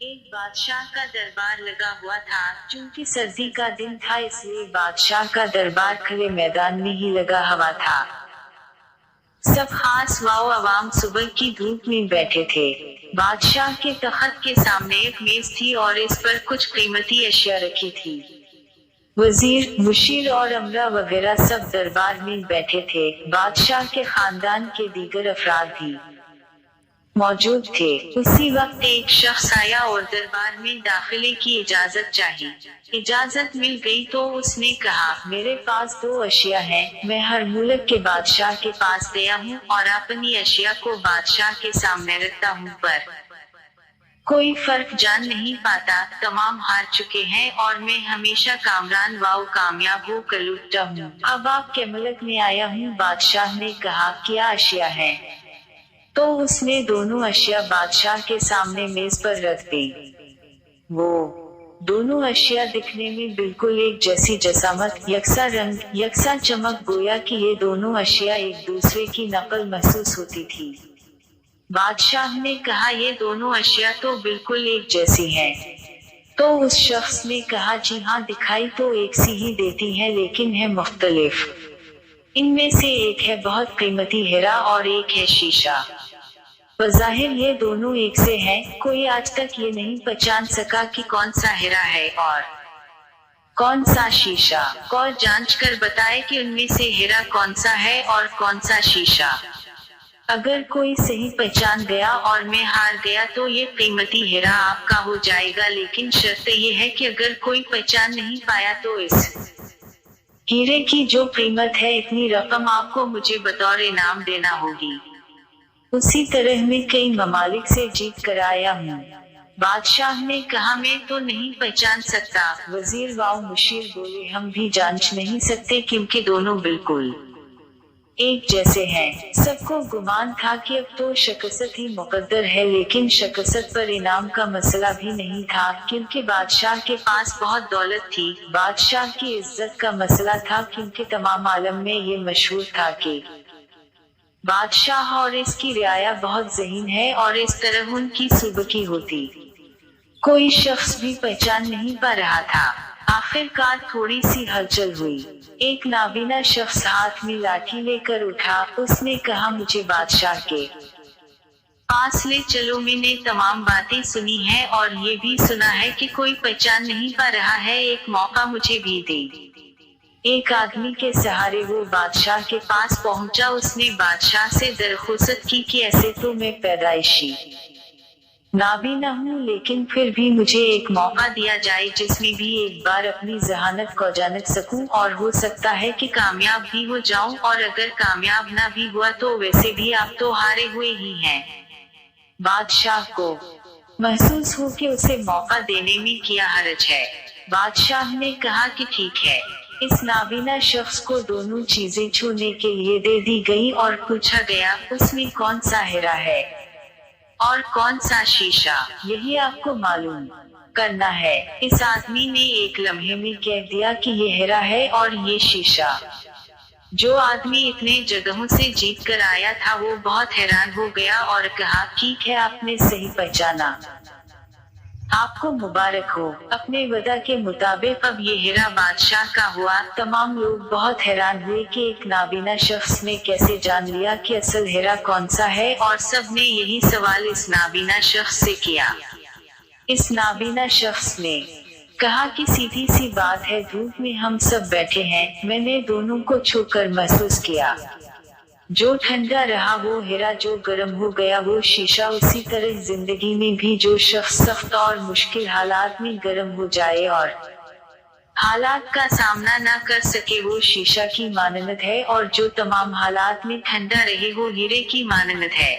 एक बादशाह का दरबार लगा हुआ था। चूंकि सर्दी का दिन था इसलिए बादशाह का दरबार खुले मैदान में ही लगा हुआ था। सब खास वाओ अवाम सुबह की धूप में बैठे थे। बादशाह के तख्त के सामने एक मेज थी और इस पर कुछ कीमती अशिया रखी थी। वजीर, मुशीर और अमरा वगैरह सब दरबार में बैठे थे। बादशाह के खानदान के दीगर अफराद भी मौजूद थे। उसी वक्त एक शख्स आया और दरबार में दाखिले की इजाजत चाही। इजाजत मिल गई तो उसने कहा, मेरे पास 2 अशिया हैं। मैं हर मुल्क के बादशाह के पास गया हूँ और अपनी अशिया को बादशाह के सामने रखता हूँ, पर कोई फर्क जान नहीं पाता। तमाम हार चुके हैं और मैं हमेशा कामरान वाओ कामयाब हो कर लुटता हूँ। अब आपके मुल्क में आया हूँ। बादशाह ने कहा, क्या अशिया है? तो उसने दोनों अशिया बादशाह के सामने मेज पर रख दी। वो दोनों अशिया दिखने में बिल्कुल एक जैसी जसामत, यकसा रंग, यकसा चमक, गोया कि ये दोनों अशिया एक दूसरे की नकल महसूस होती थी। बादशाह ने कहा, ये दोनों अशिया तो बिल्कुल एक जैसी हैं। तो उस शख्स ने कहा, जी हाँ, दिखाई तो एक सी ही देती हैं लेकिन है मुख्तलिफ। इनमें से एक है बहुत कीमती हीरा और एक है शीशा। बज़ाहिर ये दोनों एक से हैं, कोई आज तक ये नहीं पहचान सका कि कौन सा हीरा है और कौन सा शीशा। कौन जांच कर बताए कि उनमें से हीरा कौन सा है और कौन सा शीशा। अगर कोई सही पहचान गया और मैं हार गया तो ये कीमती हीरा आपका हो जाएगा, लेकिन शर्त ये है कि अगर कोई पहचान नहीं पाया तो इस हीरे की जो कीमत है इतनी रकम आपको मुझे बतौर इनाम देना होगी। उसी तरह मैं कई ममालिक से जीत कर आया हूँ। बादशाह ने कहा, मैं तो नहीं पहचान सकता। वजीर वाओ मुशीर बोले, हम भी जांच नहीं सकते क्योंकि दोनों बिल्कुल एक जैसे हैं। सबको गुमान था कि अब तो शकस्त ही मुकद्दर है, लेकिन शकस्त पर इनाम का मसला भी नहीं था क्योंकि बादशाह के पास बहुत दौलत थी। बादशाह की इज्जत का मसला था क्योंकि तमाम आलम में ये मशहूर था कि बादशाह और इसकी रियाया बहुत ज़हीन है और इस तरह उनकी सुबकी होती। कोई शख्स भी पहचान नहीं पा रहा था। आखिरकार थोड़ी सी हलचल हुई। एक नाबीना शख्स हाथ में लाठी लेकर उठा। उसने कहा, मुझे बादशाह के पास ले चलो। मैंने तमाम बातें सुनी है और ये भी सुना है कि कोई पहचान नहीं पा रहा है, एक मौका मुझे भी दे। एक आदमी के सहारे वो बादशाह के पास पहुंचा। उसने बादशाह से दरख्वास्त की कि ऐसे तो मैं पैदाइशी नाबीना हूँ, लेकिन फिर भी मुझे एक मौका दिया जाए जिसमें भी एक बार अपनी जहानत को जान सकूं और हो सकता है कि कामयाब भी हो जाऊं, और अगर कामयाब ना भी हुआ तो वैसे भी आप तो हारे हुए ही हैं। बादशाह को महसूस हो कि उसे मौका देने में क्या हर्ज है। बादशाह ने कहा कि ठीक है। इस नाबीना शख्स को दोनों चीजें छूने के लिए दे दी गई और पूछा गया, उसमें कौन सा हीरा है और कौन सा शीशा, यही आपको मालूम करना है। इस आदमी ने एक लम्हे में कह दिया कि ये हीरा है और ये शीशा। जो आदमी इतने जगहों से जीत कर आया था वो बहुत हैरान हो गया और कहा, ठीक है, आपने सही पहचाना, आपको मुबारक हो। अपने वदा के मुताबिक अब ये हीरा बादशाह का हुआ। तमाम लोग बहुत हैरान हुए कि एक नाबीना शख्स ने कैसे जान लिया कि असल हीरा कौन सा है, और सब ने यही सवाल इस नाबीना शख्स से किया। इस नाबीना शख्स ने कहा कि सीधी सी बात है, धूप में हम सब बैठे हैं, मैंने दोनों को छूकर महसूस किया। जो ठंडा रहा वो हीरा, जो गर्म हो गया वो शीशा। उसी तरह जिंदगी में भी जो शख्स सख्त और मुश्किल हालात में गर्म हो जाए और हालात का सामना ना कर सके वो शीशा की मानंद है, और जो तमाम हालात में ठंडा रहे वो हीरे की मानंद है।